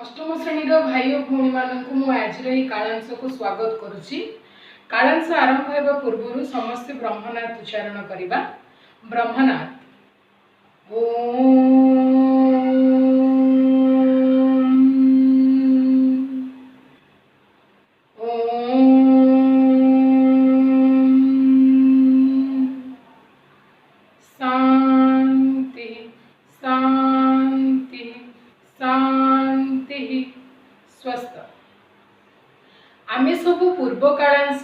अष्टम श्रेणी भाई और भौणी मानक आज कालांश को स्वागत करुच्ची। कालांश आरंभ होगा पूर्व समस्त ब्रह्मनाथ उच्चारण करवा। ब्रह्मनाथ शांति शांति शांति स्वस्थ। आमे सब पूर्व कालांश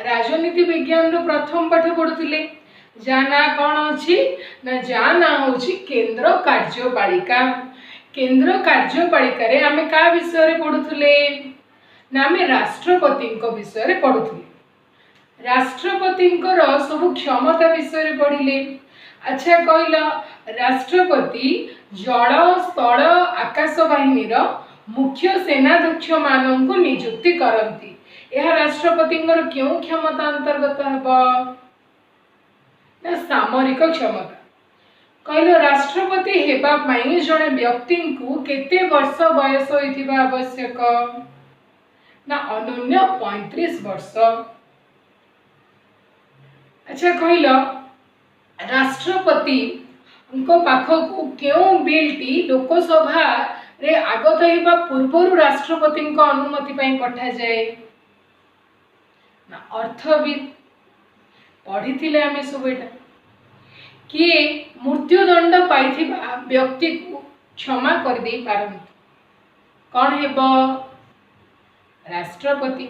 राजनीति विज्ञान प्रथम पाठ पढ़ुले। जा ना कौन अच्छी ना जा ना हूँ केंद्र कार्यपालिका। केंद्र कार्यपालिका रे आमे का विषय पढ़ुले ना आमे राष्ट्रपति विषय पढ़ुले। राष्ट्रपति सब क्षमता विषय पढ़िले। अच्छा कहल राष्ट्रपति जल स्थल आकाश बाहिनी मुख्य सेनाध्यक्ष मानक नियुक्ति करती। यह राष्ट्रपति क्यों क्षमता अंतर्गत है ना सामरिक क्षमता। कहल राष्ट्रपति हेबा पाई जड़े व्यक्ति को केते वर्ष बयस होइथिबा आवश्यक ना अनन्य 35 वर्ष। अच्छा कहल राष्ट्रपति पाखक क्यों बिलटी लोकसभा रे आगत होगा पूर्व राष्ट्रपति अनुमति पठा जाए ना अर्थ बिल पढ़ी थे आम सब एटा किए मृत्युदंड पाई व्यक्ति को क्षमा कर दे पारंती कौन हेबो राष्ट्रपति।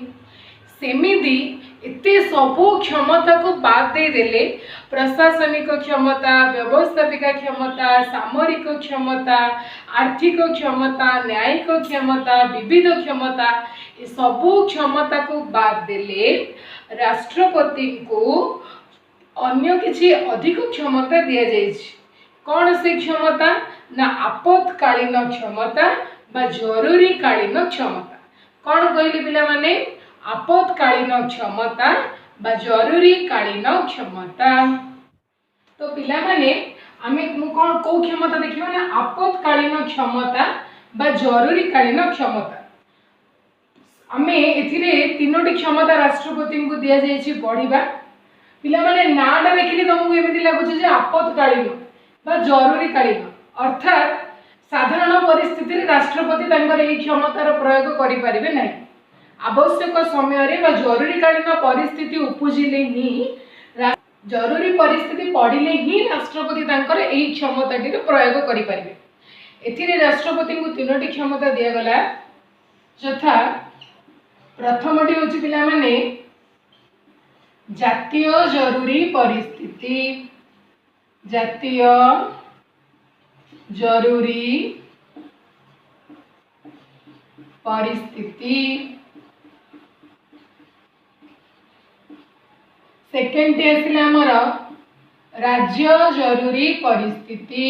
सेमिदी एते सबो क्षमता को बाद दे देले प्रशासनिक क्षमता व्यवस्थापिका क्षमता सामरिक क्षमता आर्थिक क्षमता न्यायिक क्षमता विविध क्षमता ये सबो क्षमता को बाद देले राष्ट्रपति को अन्य किसी अधिक क्षमता दिया जाइछि। कौन से क्षमता ना आपातकालीन क्षमता बा जरूरी कालीन क्षमता। कौन कहले पिला माने आपातकालीन क्षमता बा जरूरी कालीन क्षमता। तो पिला माने आमे कौन को क्षमता देखिबा ना आपातकालीन क्षमता बा जरूरी कालीन क्षमता। आमे एथिरे तीनोटी क्षमता राष्ट्रपति को दिया जाइछि पढ़िबा। पिला माने नाटा देखिले तुमको एमिति लागुछि जे आपातकालीन बा जरूरी कालीन अर्थात साधारण परिस्थिति रे राष्ट्रपति तांकर एही क्षमतार प्रयोग करि परिबे नै। आवश्यक समय रे बा जरूरी कालीन परिस्थिति उपजिले ही जरूरी परिस्थिति पड़िले ही राष्ट्रपति तांकर एही क्षमताटी प्रयोग करि परिबे। एथिरे राष्ट्रपति को तीनोटी क्षमता दिया गला यथा प्रथमटी होछि पिला माने जातीय जरूरी परिस्थिति। जातीय जरूरी परिस्थिति। सेकेंड टी आसिला हमर राज्य जरूरी परिस्थिति।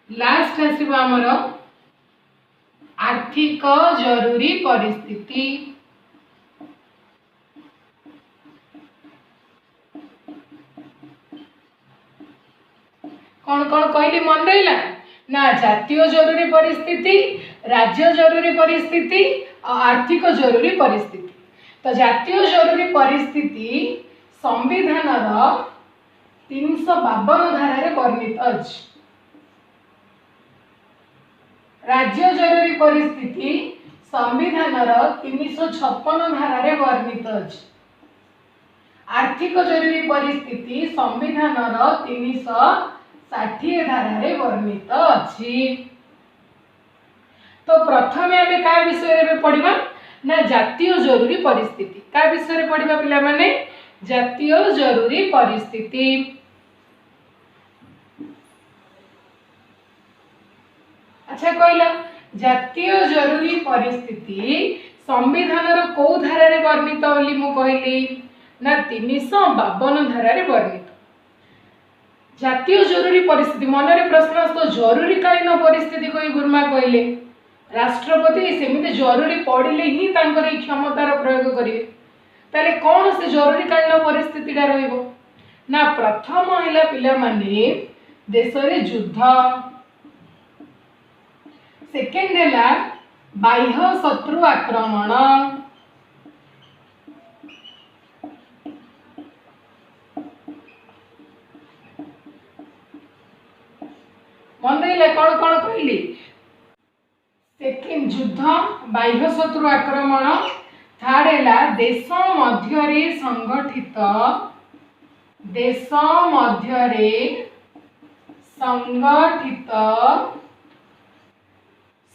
लास्ट आसिबा हमर आर्थिक जरूरी परिस्थिति। कौन कौन कहली मन रहा ना जातीय जरूरी परिस्थिति राज्य जरूरी परिस्थिति और आर्थिक जरूरी परिस्थिति। तो जातीय जरूरी परिस्थिति संविधान 352 धारा वर्णित अछि। राज्य जरूरी परिस्थिति संविधान 356 धारा वर्णित अछि। आर्थिक जरूरी परिस्थिति संविधान 360 धारा वर्णित अछि। तो प्रथमे आमे का विषय रे पढ़िबा ना जातीय जरूरी परिस्थिति। का विषय रे पढ़िबा पिला माने जातीय जरूरी परिस्थिति। अच्छा कहला जातीय जरूरी परिस्थिति संविधान को धारा रे वर्णित बोली मु कहली ना 352 धारा रे वर्णित। जातीय जरूरी परिस्थिति मन रे प्रश्न तो जरूरी कालीन परिस्थिति कोई गुरुमा कहले राष्ट्रपति सेमिति जरूरी पड़िले ही तांकर क्षमतार प्रयोग करिवे। ताले कौन से जरूरी कालीन परिस्थितिटा रहिबो ना प्रथम हैला पिला माने देश रे युद्ध सेकेंड हैला बाह्य शत्रु आक्रमण मन रहा कौन कौन कहली सेकेंड युद्ध बाह्य शत्रु आक्रमण थर्ड हैला देश मध्यरे संगठित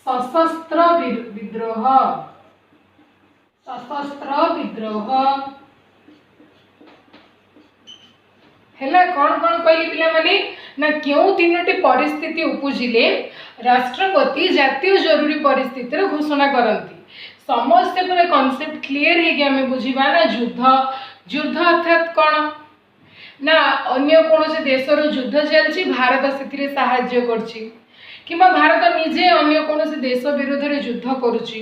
सशस्त्र विद्रोह हैला कौन कौन कहली पिला माने ना क्यों तीनोटी परिस्थिति उपजिले राष्ट्रपति जातीय जरूरी परिस्थितिर घोषणा करती समस्त पूरा कॉन्सेप्ट क्लियर है कि हमें बुझीबा ना युद्ध अर्थात कौन ना अन्य कौन से देशर युद्ध चलती भारत से साहाय्य करछि किंबा भारत निजे अन्य कौन से देश विरोध में युद्ध करुछि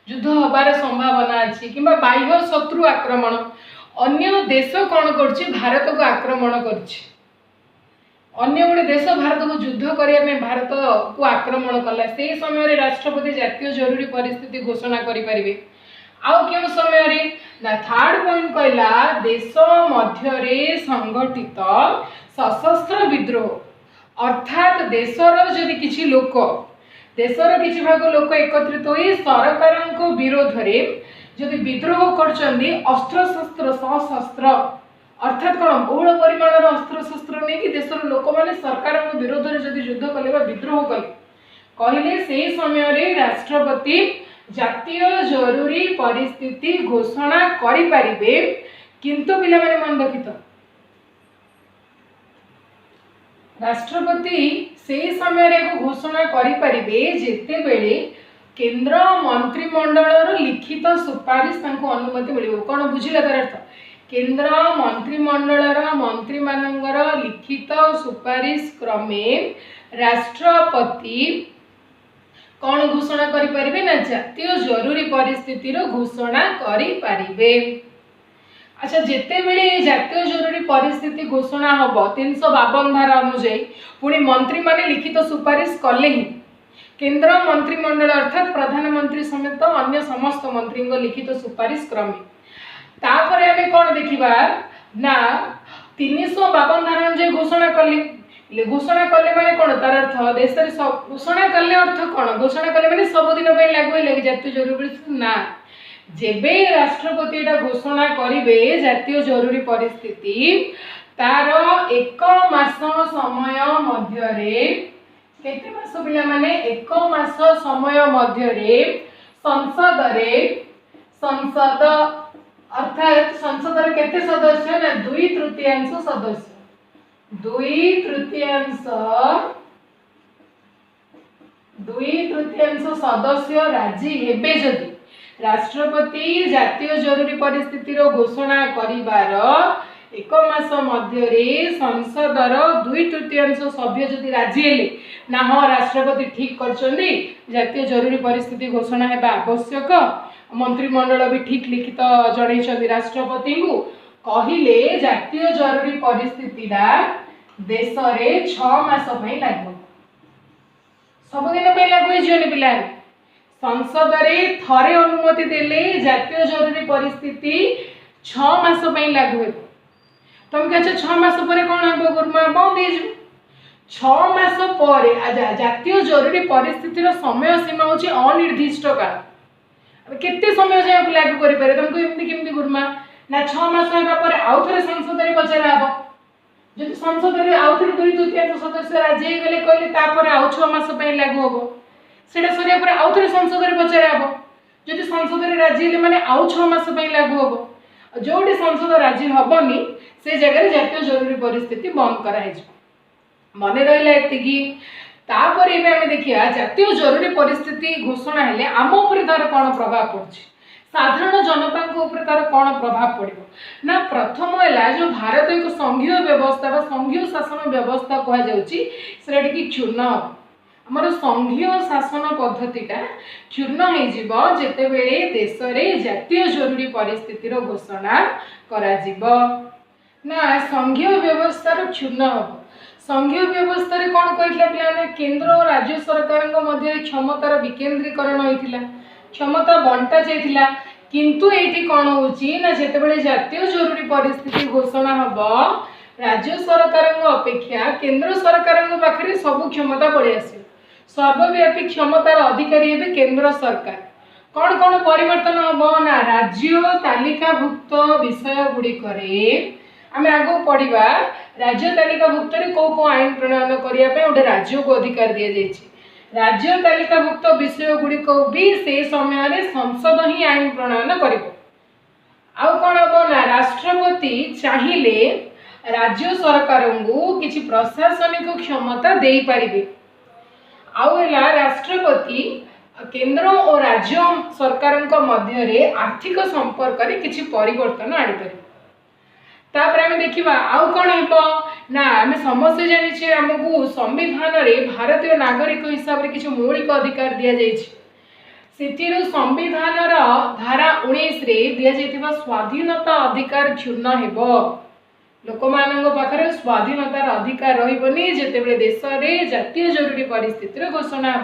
युद्ध हबार संभावना अच्छी किंबा बाह्य शत्रु आक्रमण अन्य देश कौन करछि भारत को आक्रमण करछि अन्य गोटे देश भारत को युद्ध करने भारत को आक्रमण कला से समय राष्ट्रपति जातीय जरूरी परिस्थिति घोषणा करें आउ क्यों समय ना थर्ड पॉइंट कहला देश मध्य संगठित सशस्त्र विद्रोह अर्थात देशर जदि किसी लोक देशर किसी भाग लोक एकत्रित हो सरकार विरोध में जदि विद्रोह करछन्ती अस्त्र शस्त्र सशस्त्र अर्थात कौन बहुल परिमाण अस्त्र शस्त्र नहीं कि देशर लोक मैंने सरकार विरोध में जदि युद्ध कले विद्रोह कले कहले से समय राष्ट्रपति जातीय जरूरी परिस्थिति घोषणा करिपारिबे किंतु पिला माने मन रखित राष्ट्रपति से समय घोषणा करिपारिबे जेते बेले केंद्र मंत्रिमंडल लिखित सुपारिश तांको अनुमति मिलिबो कोन बुझिला तार अर्थ केंद्र मंत्रिमंडल मंत्री मानकर लिखित सुपारिश क्रमे राष्ट्रपति कौन घोषणा करें ना जातीय जरूरी परिस्थितिर घोषणा करें। अच्छा जिते बेले जातीय जरूरी परिस्थिति घोषणा हम 352 धारा अनुଯାयी पुणी मंत्री माने लिखित सुपारिश कले ही केंद्र मंत्रिमंडल अर्थात प्रधानमंत्री समेत अन्य समस्त मंत्री लिखित सुपारिश क्रमे तापर आम कौन देखा ना 352 धारा अनुଯାयी घोषणा कले घोषणा कले माने कौन तार अर्थ देश घोषणा कले अर्थ कौन घोषणा कले माने सबुदिन लागू लगे जातीय जरूरी ना जेबे राष्ट्रपति एटा घोषणा करिवे जातीय जरूरी परिस्थिति तार एक मास समय मध्यरे केते मास पिला माने एक मास समय मध्यरे संसद अर्थात संसद रे केते सदस्य ना 2/3 सदस्य 2/3 सदस्य राजी हेबे जदि राष्ट्रपति जातीय जरूरी परिस्थितिर घोषणा करिवार एक मास मध्यरे संसदर 2/3 सभ्य जदि राजी हेले ना हाँ राष्ट्रपति ठीक करछन्ती जातीय जरूरी परिस्थिति घोषणा हेबा आवश्यक मंत्रिमंडल भी ठीक लिखित जणैछन्ती राष्ट्रपति को कहिले जातीय जरूरी परिस्थिति देश रे 6 मास पई लागू सबुदिन पे लागू होइछनी पिला संसद रे थरे अनुमति देले जातीय जरूरी परिस्थिति 6 मास पई लागू हे तुम कह 6 मास पर कौन हे गुरुमा बंद हे 6 मास पर जातीय जरूरी परिस्थितिर समय सीमा होची अनिर्दिष्ट काल केते समय जाय लागू करि पारे तुमको एमती केमती गुरुमा ना 6 मास हेबा पर आउ थरे संसद रे पचरा हबो जदि संसद रे आउ थरे 2/3 सदस्य राजी गले कहले तापर आउ 6 मास पई लागू हबो सेटा सरिया पर आउ थरे संसद रे पचरा हबो जदि संसद रे राजी ले माने आउ 6 मास पई लागू हबो जोडी संसद राजी हबनी से जगह जातीय जरूरी परिस्थिति बंद करा हे मन रहिला एतिकी तापर एबे हमें देखिया जातीय जरूरी परिस्थिति घोषणा हेले आम उपर तार कोन प्रभाव पड़छि साधारण जनता को ऊपर तार कौन प्रभाव पड़ो ना प्रथम है जो भारत एक संघीय व्यवस्था बा संघीय शासन व्यवस्था कह जाऊँगी क्षुण्ण आमर संघीय शासन पद्धतिटा क्षुण्ण होते बेले देश में जातीय जरूरी परिस्थितिर घोषणा करा ना संघीय व्यवस्थार क्षुण्ण हम। संघीय व्यवस्था रे कौन कहला पे केंद्र और राज्य सरकार मध्य क्षमतार विकेंद्रीकरण होता, क्षमता बंटा जाइथिला। किंतु एठी कौन होची ना जेतेबेले जातीय जरूरी परिस्थिति घोषणा हब, राज्य सरकार अपेक्षा केंद्र सरकार पाखे सब क्षमता पड़े आसे, सर्वव्यापी क्षमतार अधिकारी हेबे केंद्र सरकार। कौन कौन परिवर्तन हम ना राज्य तालिकाभुक्त विषय गुड़िक आम आगे पढ़ा राज्य तालिकाभुक्त कौ आईन प्रणयन करने गोटे राज्य को अधिकार दि जाइए। राज्य तालिकाभुक्त विषय गुड़िक भी से समय संसद ही आईन प्रणयन कर। कौन हम ना राष्ट्रपति चाहिए राज्य सरकार को किसी प्रशासनिक क्षमता दे पारे। आउला राष्ट्रपति केंद्र और राज्य सरकार मध्य आर्थिक संपर्क रे किसी परिवर्तन आनीपर। तापर आम देखा आउ कौन हो ना आम समस्ते जाने आमको संविधान रे भारतीय नागरिक हिसाब से किसी मौलिक अधिकार दि जाइए। संविधान धारा 19 रे दि जाइथिबा स्वाधीनता अधिकार क्षुण्ण हेबो। लोक मानक पाखरे स्वाधीनतार अधिकार रहिबनी जेतेबेले देश रे जातीय जरूरी परिस्थिति घोषणा।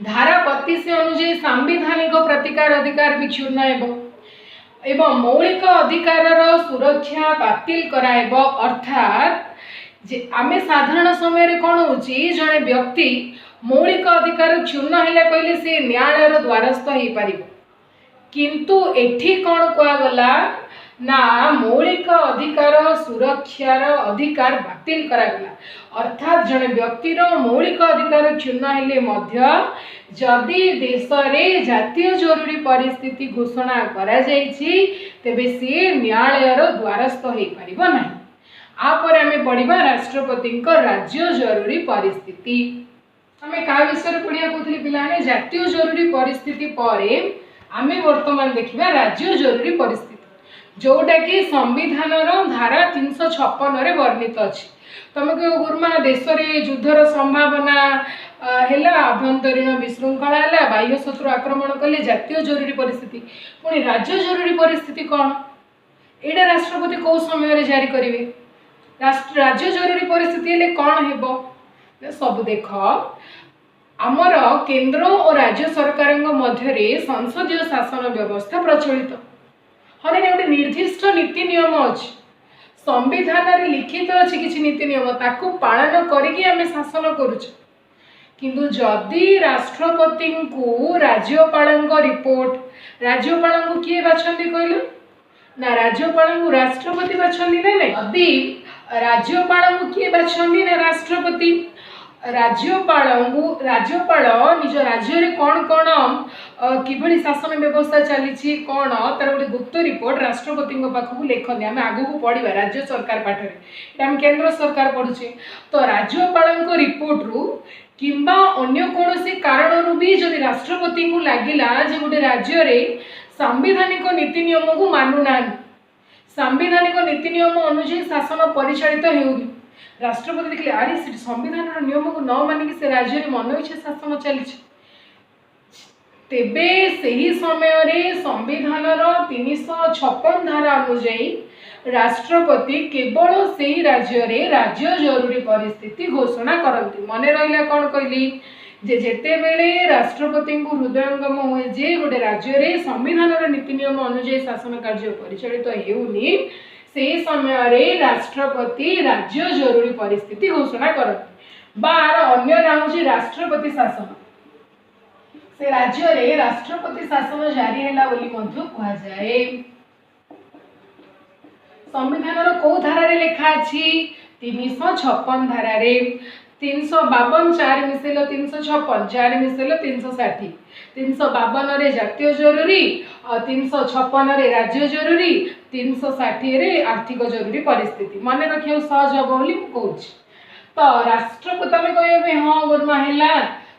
धारा 25 अनुसार सांविधानिक प्रतिकार अधिकार भी क्षुण्ण हेबो एवं मौलिक अधिकार सुरक्षा बातिल कराइब। अर्थात जे आमे साधारण समय रे कौन होची जने व्यक्ति मौलिक अधिकार क्षुण्ण हेला कहले से न्यायालय द्वारस्थ हो पार। किंतु एठी कौन कहगला ना मौलिक अधिकार सुरक्षार अधिकार बातिल करागला। अर्थात जने व्यक्तिर मौलिक अधिकार क्षुण्ण हेले मध्य जदि देश रे जातीय जरूरी परिस्थिति घोषणा करा जाइछि तेबे से न्यायालय द्वारस्थ हो पारिबो नाही। आपर आमे पढ़िबा राष्ट्रपति राज्य जरूरी परिस्थिति। आमे का विषय पढ़िया कहथि पिलाने जातीय जरूरी परिस्थिति परे आमे वर्तमान देखिबा राज्य जरूरी परिस्थिति जोटा कि संविधान धारा 356 रे वर्णित अछि। तुमको गुरुमा देश रे युद्धर संभावना हैला, आभ्यंतरीण विशृंखला हैला, बाह्य शत्रु आक्रमण कले जातीय जरूरी परिस्थिति। पुणी राज्य जरूरी परिस्थिति कौन एटा राष्ट्रपति कौ समय रे जारी करिवे। राज्य जरूरी परिस्थिति हेले कौन हेबो सब देख। आमर केंद्र और राज्य सरकार मध्य संसदीय शासन व्यवस्था प्रचलित हने गोटे निर्दिष्ट नीति नियम अच्छी। संविधान रे लिखित अच्छी किसी नीति नियम ताकू पालन करिकी आमे शासन करूछ। किंतु जदि राष्ट्रपति को राज्यपाल रिपोर्ट राज्यपाल को किए बाछंती कहले ना राज्यपाल को राष्ट्रपति बाछंती ना नहीं। यदि राज्यपाल को किए बाछंती ना राष्ट्रपति राज्यपाल निज राज्य रे कौन कौन किभली शासन व्यवस्था चली कौन तार गोटे गुप्त रिपोर्ट राष्ट्रपति पाखक लेखनी। आम आगू पढ़ा राज्य सरकार पाठरे आम केंद्र सरकार पढ़ुचे तो राज्यपाल रिपोर्ट रु किंबा अन्य कौन कारण भी जदि राष्ट्रपति को लगिला जे गोटे राज्य रे सांविधानिक नीति नियम को मानुना, सांविधानिक नीति नियम अनुसार शासन परिचालित होउनी, राष्ट्रपति देखले अरे संविधान नियम को न मानिक से राज्य में मन इच्छा शासन चली तेबे सही समय रे संविधान 356 धारा अनुसार राष्ट्रपति केवल सही राज्य रे राज्य जरूरी परिस्थिति घोषणा करती। मन रहा कौन कहली जे जेते बेले राष्ट्रपति को हृदयंगम हुए जे गोटे राज्य रे संविधान नीति नियम अनुसार शासन कार्य परिचालित हेउनी से समय रे राष्ट्रपति राज्य जरूरी परिस्थिति घोषणा करती। बार अन्य नाम हूँ राष्ट्रपति शासन। से राज्य रे राष्ट्रपति शासन जारी हैला बोली मध्य कहा जाए। संविधान को धारा रे लेखा अछि 356 धारा रे 352 4 मिसेल 356 4 मिसेल 360 352 रे जातीय जरूरी और 356 रे राज्य जरूरी 360 रे आर्थिक जरूरी परिस्थिति। मन रखियो सहज हबो बोली कहूँ। तो राष्ट्रपति तमे कहबे हां गुरमा हैला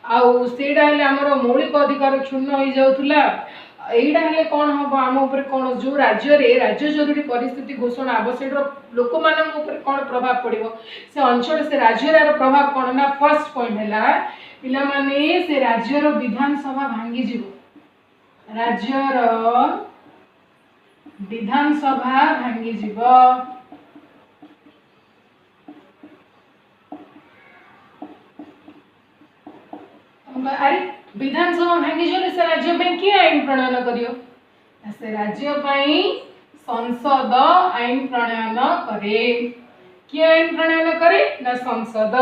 आउ सेडा हेले हमर मौलिक अधिकार क्षुण्ण हो जाउथुला एइडा हेले कोन हम आम ऊपर कोन जो राज्य रे राज्य जरूरी परिस्थिति घोषणा आवश्यक लोक मानन ऊपर कोन प्रभाव पड़िबो से अंचल से राज्य रे प्रभाव कोन ना। फर्स्ट पॉइंट हैला पिला माने से राज्य रो विधानसभा भांगी जिवो, राज्य रो विधानसभा भांगी जीव। अरे विधानसभा भांगी जीव से राज्य में किए आईन प्रणयन करियो से राज्य संसद आईन प्रणयन करे। किए आईन प्रणयन करे ना संसद।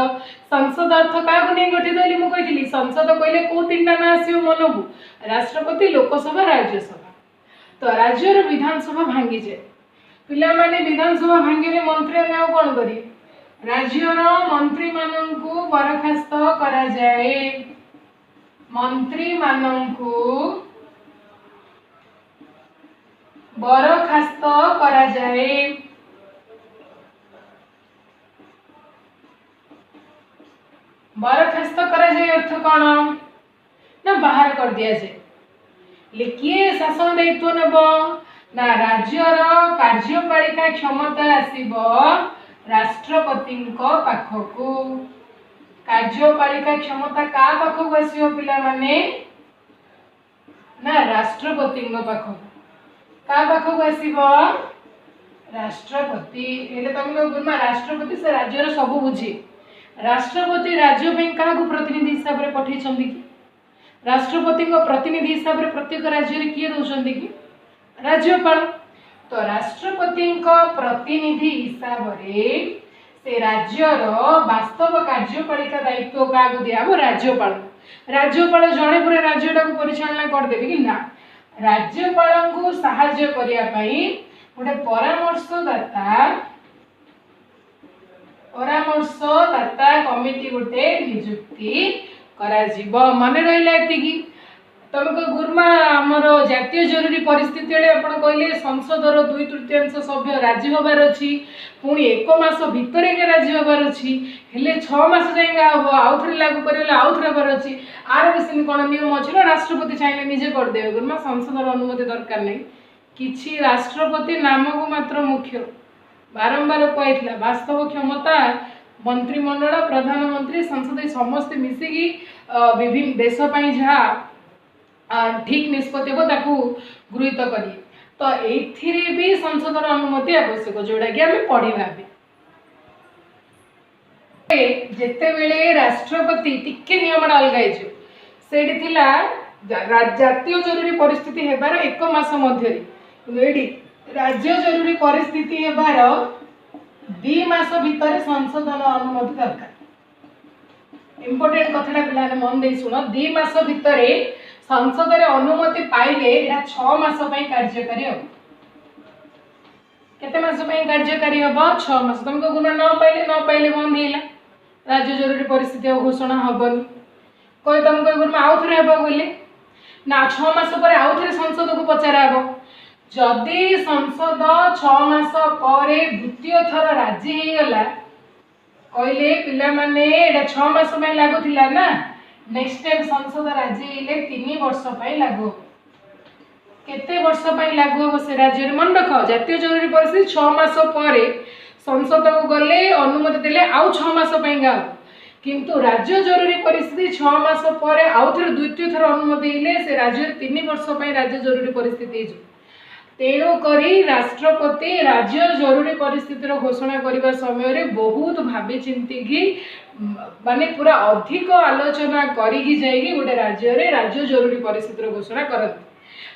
संसद अर्थ क्या नहीं गठित होली मुझे संसद कहले कौ तीन ना आसो मन को राष्ट्रपति लोकसभा राज्यसभा। तो राज्यर विधानसभा भांगी जाए पिला माने विधानसभा भांगी मंत्री मैंने कौन करें राज्यर मंत्री मानू बरखास्त करा जाए। मंत्री मानू बरखास्त करा जाए। बरखास्त करा जाए अर्थ कौन ना बाहर कर दिया जाए। किए शासन दायित्व नेब ना राज्यर कार्यपालिका क्षमता आसीब राष्ट्रपति पाखकू। कार्यपालिका क्षमता का पाखकू आसीब पिला माने ना राष्ट्रपति पाखकू। का पाखकू आसीब राष्ट्रपति। हेले तुम गुरुमा राष्ट्रपति से राज्यर सब बुझी। राष्ट्रपति राज्य क्या प्रतिनिधि हिसाब से पठे कि राष्ट्रपति प्रतिनिधि हिसाब से प्रत्येक राज्य में किए दौरान कि राज्यपाल। तो राष्ट्रपति प्रतिनिधि हिसाब से राज्यर वास्तव कार्यपालिका दायित्व क्या दिहब राज्यपाल। राज्यपाल जड़े पूरे राज्य टाक परिचालना करदेवे कि ना राज्यपाल को साहाय्य करने गोटे परामर्शदाता कमिटी गोटे नियुक्ति करा जीवो। मन रहा एति तुमको गुरुमा आमर जातीय जरूरी परिस्थिति कहले संसदर 2/3 सभ्य राजी हबार अच्छी पुणी 1 मास भितर राजी हबार अच्छी हेले 6 मास जाए हम आउ थे लागू कर आउ थे हबार अच्छी आर भी कौन नियम अच्छी ना राष्ट्रपति चाहिए निजे करदे गुरुमा संसदर अनुमति दरकार नहीं किछि राष्ट्रपति नामक मात्र मुख्य बारंबार कहला वास्तव क्षमता मंत्रिमंडल प्रधानमंत्री संसद समस्त मिसिकी विभिन्न देश जहाँ ठीक निष्पत्ति हम गृहीत करी। तो ये भी संसदर अनुमति आवश्यक जोड़ा कि आम पढ़ा जिते बेले राष्ट्रपति टिके नियम अलग से जातीय जरूरी परिस्थिति हेबार 1 मास मध्य राज्य जरूरी परिस्थिति हेबार 2 मास भितर संशोधन अनुमति दरकार। इम्पोर्टेंट कथा पिला मन दे शुण 2 मास भितर संसद रे अनुमति पाइले 6 मास कार्यकारी हम केते मास कार्यकारी हम 6 मास तुमको गुण न पाइले बंद है राज्य जरूरी परिस्थिति घोषणा हेनी कहे तुमको गुण आउ थे हे बोले ना 6 मास पर आउ थे संसद को पचारा हे जदि संसद 6 मास पर द्वितीय थर राजी होगला कहले पिला माने 6 मास लागुला ना नेक्स्ट टाइम संसद राजी हेले 3 वर्ष लागू केते वर्ष लागू हम से राज्य मन रख जातीय जरूरी परिस्थिति 6 मास पर संसद को गले अनुमति देले आउ 6 मास गाँव किंतु राज्य जरूरी परिस्थिति 6 मास पर आउ थे द्वितीय थर अनुमति हेले से राज्य 3 वर्ष राज्य जरूरी परिस्थिति तेणुक राष्ट्रपति राज्य जरूरी परिस्थितिर घोषणा करने समय बहुत भावी चिंतिकी माने पूरा अधिक आलोचना करी जाइए गोटे राज्य जरूरी परिस्थितिर घोषणा करती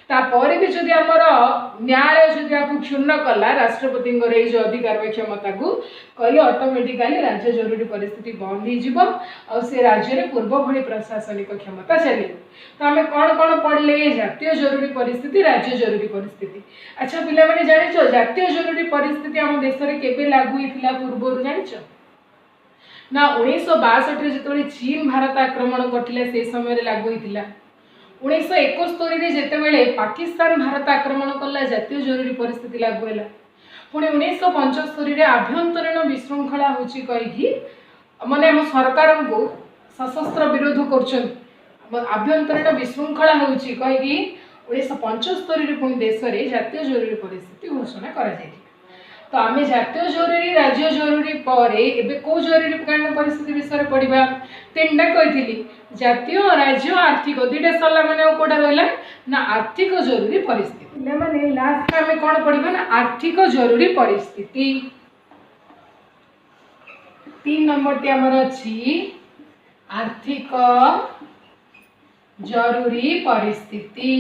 तापर भी जदि आमर न्यायालय जदि आपको क्षुण्ण कला राष्ट्रपति जो अधिकार क्षमता को कहले ऑटोमेटिकली राज्य जरूरी परिस्थिति बंद हो से राज्य में पूर्व भली प्रशासनिक क्षमता चल तो आम कौन कौन पढ़ले जातीय जरूरी परिस्थिति राज्य जरूरी परिस्थिति। अच्छा पिला माने जानिछ जातीय जरूरी परिस्थिति आम देश में केबे लागू होइथिला पूर्व जानिछ ना 1962 जो चीन भारत आक्रमण करथिले से समय लागू होइथिला 1971 जितेबाला पाकिस्तान भारत आक्रमण कला जातीय जरूरी परिस्थिति लागू है पुणी 1975 आभ्यंतरीण विशृंखला होची कही माने हम सरकार को सशस्त्र विरोध कर आभ्यंतरीण विशृंखला होची कही 1975 पुणी देश में जातीय जरूरी परिस्थिति घोषणा करा तो आम जातीय जरूरी राज्य जरूरी पर एबे को जरूरीकालीन परिस्थिति विषय पढ़ा तीन टा कही जातीय राज्य आर्थिक दुईटा सरला मैंने कौटा रहा ना आर्थिक जरूरी परिस्थिति मैंने लास्ट आम कौन पढ़ा ना आर्थिक जरूरी परिस्थिति। 3 नंबर टी आमर अच्छी आर्थिक जरूरी परिस्थिति।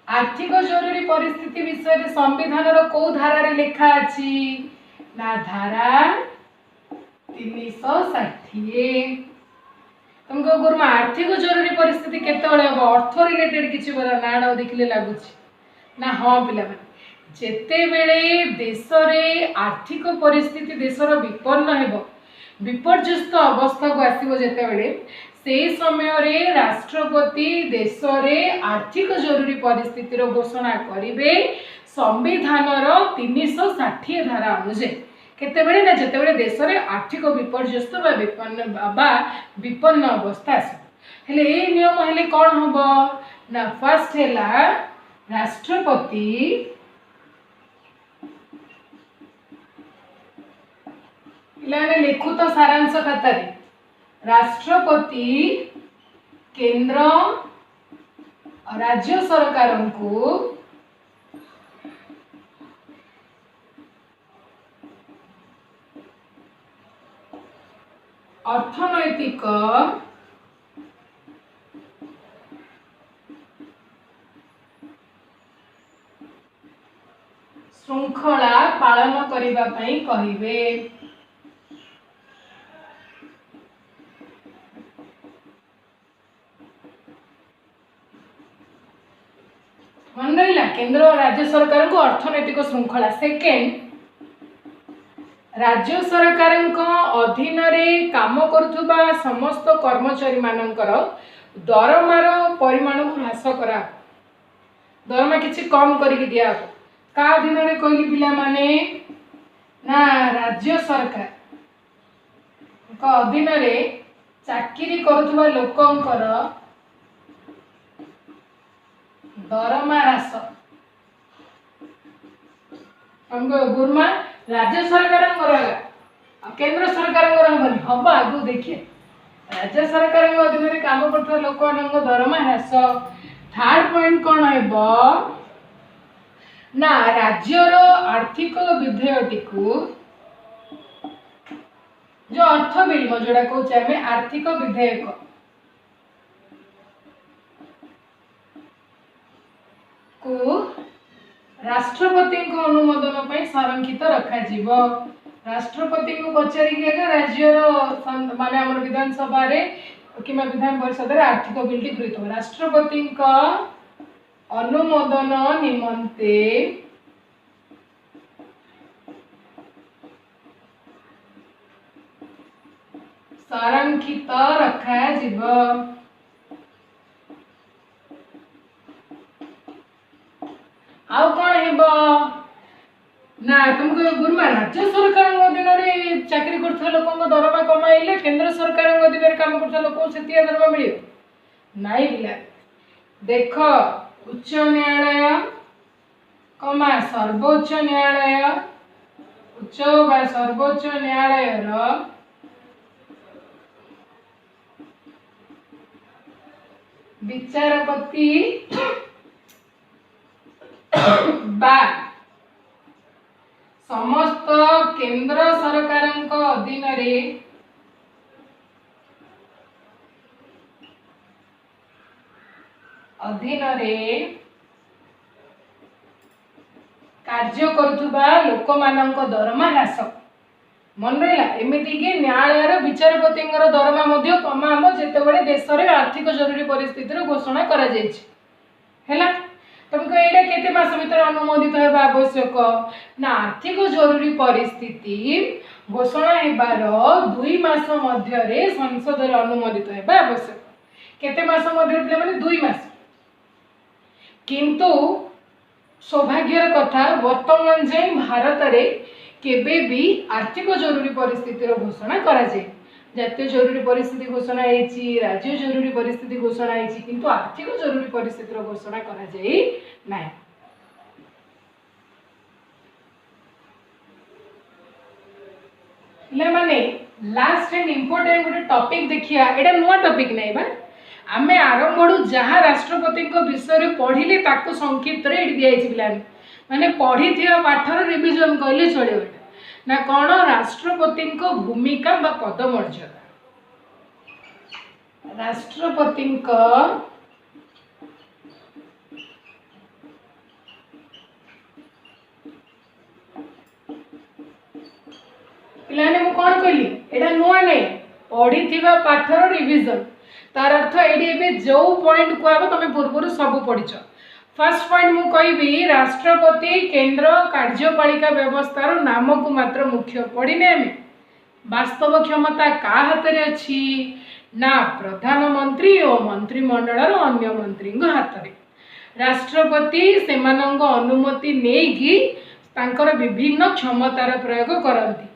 आर्थिक जरूरी परिस्थिति विषय संविधान कौ धारा लिखा अच्छी ना धारा 360। तुमको गुरुमा आर्थिक जरूरी परिस्थिति केतବେଳେ हम अर्थ रिलेटेड किसी ना देखले लगुच ना हाँ पिला जेते बेले देश रे आर्थिक परिस्थिति देशर विपन्न हेबो विपर्यस्त अवस्था को आसीबो जेते बेले से समय रे राष्ट्रपति देश रे आर्थिक जरूरी परिस्थिति रो घोषणा करिवे संविधान रो 360 धारा अनुसार केते बेले ना जेते बेले देश रे आर्थिक विपर्यस्त बा विपन्न अवस्था आसीबो हेले ए नियम हेले कोन हबो ना फर्स्ट हेला राष्ट्रपति इलाने लिखु तो सारांश खाता रे राष्ट्रपति केंद्र और राज्य सरकार को अर्थनैतिक श्रृंखला पालन करिबा पई कहिबे। मन रहा केंद्र और राज्य सरकार को अर्थनैतिक श्रृंखला। सेकेंड राज्य सरकार अधीन रे काम करुवा समस्त कर्मचारी मानकर दरमार परिमाण को ह्रास करा दरमा किसी कम करके दिया का अधीन रे कहली पिला माने ना राज्य सरकार अधीन रे चाकरी करुवा लोकंकर दरमा ह्रास हमको गुरुमा राज्य सरकार केंद्र सरकार हम आगु देखिए राज्य सरकार अधीन में काम कर लोक दरमा ह्रास। थर्ड पॉइंट कौन है ना राज्यर आर्थिक विधेयटी को जो अर्थ बिल जोड़ा कहे आर्थिक विधेयक को राष्ट्रपति अनुमोदन पर संरक्षित रखा जीवो। राष्ट्रपति को पचारिक राज्यर माने आम विधानसभा कि विधान परिषद आर्थिक बिलटी गृहीत हो राष्ट्रपति अनुमोदन निमंते संरक्षित रखा जीवो। आउ कौन हेबो ना तुमको गुरुमा राज्य सरकार अधीन रे चाकरी करथला लोकन दरमा कमाइले केंद्र सरकार अधीन रे काम करथला लोक से दरमा मिलियो नाइ बिला। देख उच्च न्यायालय कमा सर्वोच्च न्यायालय उच्च बा सर्वोच्च न्यायालय रो विचारपति बा समस्त केंद्र सरकार अधीन रे कार्य करुवा लोक मान दरमा ह्रास। मन रहा एमती कि न्यायालय विचारपति दरमा कमाम जिते देश में आर्थिक जरूरी परिस्थिति घोषणा करा है तुमको ये केते मास भीतर अनुमोदित होगा आवश्यक ना आर्थिक जरूरी परिस्थिति घोषणा हेबार 2 मास मध्य संसद अनुमोदित होगा आवश्यक केते मास मध्य माने 2 मास किंतु सौभाग्यर कथा वर्तमान जाए भारत रे केबे भी आर्थिक जरूरी परिस्थिति घोषणा करा जाए जातीय जरूरी परिस्थिति घोषणा होती, राज्य जरूरी परिस्थिति घोषणा होती, किंतु आर्थिक जरूरी परिस्थिति घोषणा करा जाई नाही। माने लास्ट एंड इम्पोर्टेंट गोटे टॉपिक देखिया, एटा नुआ टॉपिक नहीं बा, आमे आरंभ जहाँ राष्ट्रपति विषय पढ़िले ताको संक्षिप्त रे दिया पिला माने पढ़ी पाठर रिविजन कहले चले ना कौन राष्ट्रपति भूमिका बा पदमर्यादा। राष्ट्रपति पिलाने मु कौन कहली एटा नुआ नहीं पढ़ी पाठर रिविजन तार अर्थ ये जो पॉइंट कहब तुम पूर्व सब पढ़िच। फर्स्ट पॉइंट मु कहबी राष्ट्रपति केंद्र कार्यपालिका व्यवस्थार नाम को मात्र मुख्य पढ़ने आम वास्तव क्षमता का हाथ में अच्छी ना प्रधानमंत्री और मंत्रिमंडल अन्य मंत्री हाथ में। राष्ट्रपति से अनुमति नहीं विभिन्न क्षमतार प्रयोग करती।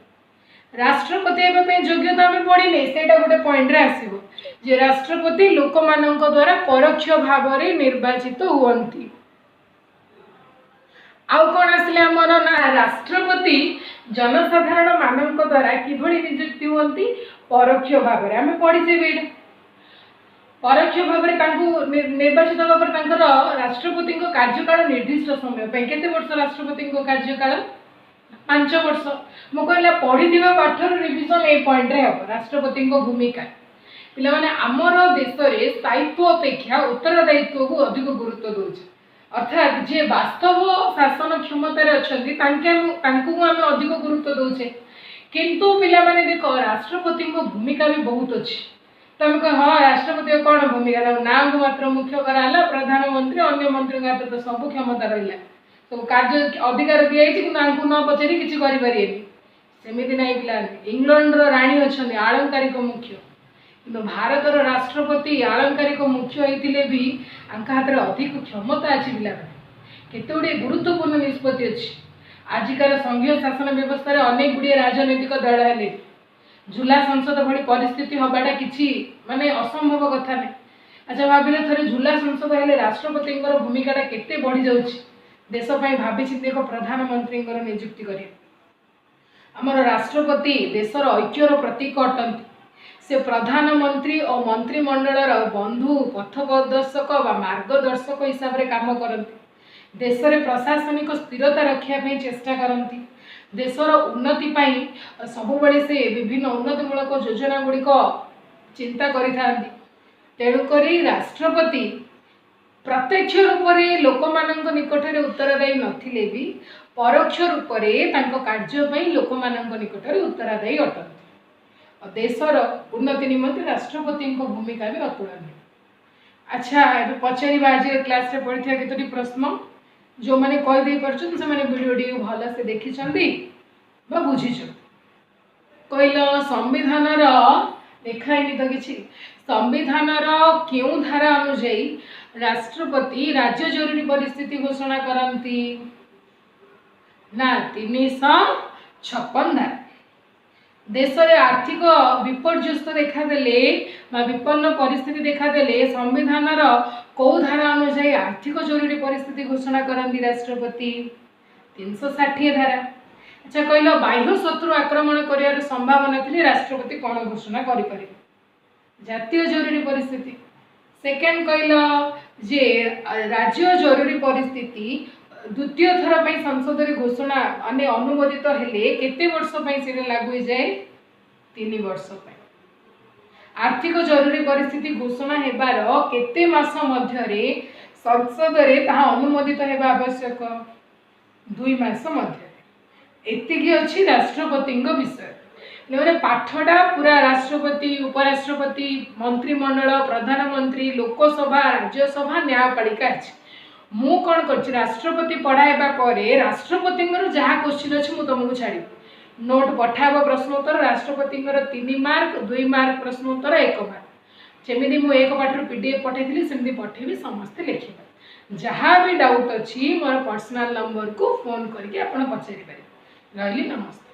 राष्ट्रपति योग्यता आम पढ़ने से गोटे पॉइंट रे आसो जे राष्ट्रपति लोक मान द्वारा परोक्ष भाव में निर्वाचित हुअन्ति। आउ कौन आसिले आमर ना राष्ट्रपति जनसाधारण मान द्वारा किभली नियुक्ति हुअन्ति परोक्ष भाव में। आम पढ़ीचे भी परोक्ष भाव में निर्वाचित होगा राष्ट्रपति कार्यकाल निर्दिष्ट समय केते वर्ष राष्ट्रपति कार्यकाल 5 वर्ष। मु कहला पढ़ी पाठर रिविजन ए पॉइंट रे हम राष्ट्रपति भूमिका पिला माने आमर देश रे स्थायित्व अपेक्षा उत्तरदायित्व को अधिक गुरुत्व दउछ। अर्थात जे वास्तव शासन क्षमता रे अछंती तांकू आम अधिक गुरुत्व दउछे, किंतु पिला माने देखो राष्ट्रपति भूमिका भी बहुत अच्छी। तुम कह हाँ राष्ट्रपति कौन भूमिका नाम को मात्र मुख्य कराला, प्रधानमंत्री अन्य मंत्री हाथ तो सब क्षमता रहा सब कार्य अधिकार दिखाई न पचारि किसी करें सेमती ना पिला। इंग्लैंड राणी अच्छा आलंकारिक मुख्य कि भारतर राष्ट्रपति आलंकारिक मुख्य होते भी हाथ में अधिक क्षमता अच्छी पिला केते गुड़े गुरुत्वपूर्ण निष्पत्ति अच्छी। आजिकार संघीय शासन व्यवस्था अनेक गुड़े राजनैतिक दल है झूला संसद भली परिस्थिति हवाटा किसी माने असंभव कथा नहीं। अच्छा भाविले थे झूला संसद हेले राष्ट्रपति भूमिका केते बढ़ी जाउछि देश भावी चिंत एक प्रधानमंत्री नियुक्ति करें। आमर राष्ट्रपति देशर ऐक्यर प्रतीक अटंती। से प्रधानमंत्री और मंत्रिमंडल बंधु पथप्रदर्शक व मार्गदर्शक हिसाब से काम करती। देश में प्रशासनिक स्थिरता रखापी चेष्टा करती। देशर उन्नति सब से विभिन्न उन्नतिमूलक योजना गुड़िक चिंता करिथांती। तेणुक राष्ट्रपति प्रत्यक्ष रूप से लोक मान निकट में उत्तरदायी नथिले भी परोक्ष रूप से कार्य लोक मान निकट में उत्तरदायी अटंती। देशर उन्नति निमंते राष्ट्रपति भूमिका भी अतुलनीय। अच्छा ये पचार आज क्लास रे पढ़ी केतोटी प्रश्न जो मैंने कहीदे पार्छन से मैंने वीडियो भल से देखी बुझी कहल संविधान देखाईनी तो किसी संविधान क्यों धारा अनुजाई राष्ट्रपति राज्य जरूरी परिस्थिति घोषणा करती ना 356 धारा। देश में आर्थिक विपर्यस्त देखादेले विपन्न परिस्थिति देखादेले संविधान कौ धारा अनुजाई आर्थिक जरूरी परिस्थिति घोषणा करती राष्ट्रपति 360 धारा। अच्छा कहल बाह्य शत्रु आक्रमण कर संभावना थी राष्ट्रपति कौन घोषणा करें जातीय जरूरी परिस्थिति। सेकेंड कहल जे राज्य जरूरी परिस्थिति द्वितीय थर पर संसद रे घोषणा माने अनुमोदित हेले केते वर्ष से लागू जाए 3 वर्ष। आर्थिक जरूरी परिस्थिति घोषणा हेबार केते मास मध्यरे संसद रे ताहा अनुमोदित हेबा आवश्यक 2 मास मध्यरे। एतिकी अछि राष्ट्रपति विषय ने पाठटा पूरा राष्ट्रपति उपराष्ट्रपति मंत्रिमंडल प्रधानमंत्री लोकसभा राज्यसभा न्यायपालिका अच्छी। मु कौन कर राष्ट्रपति पढ़ाइबा परे राष्ट्रपति जहाँ क्वेश्चन अच्छे मुझे तुमको छाड़ी नोट पठाब प्रश्नोत्तर राष्ट्रपति 3 मार्क 2 मार्क प्रश्नोत्तर 1 मार्क जमी मुझे एक पाठर पीडीएफ पठाई सेमती पठेबी समस्ते लिखा जहाँ भी डाउट अच्छी मोर पर्सनल नंबर को फोन करके आप पचारि पारे। रही नमस्ते।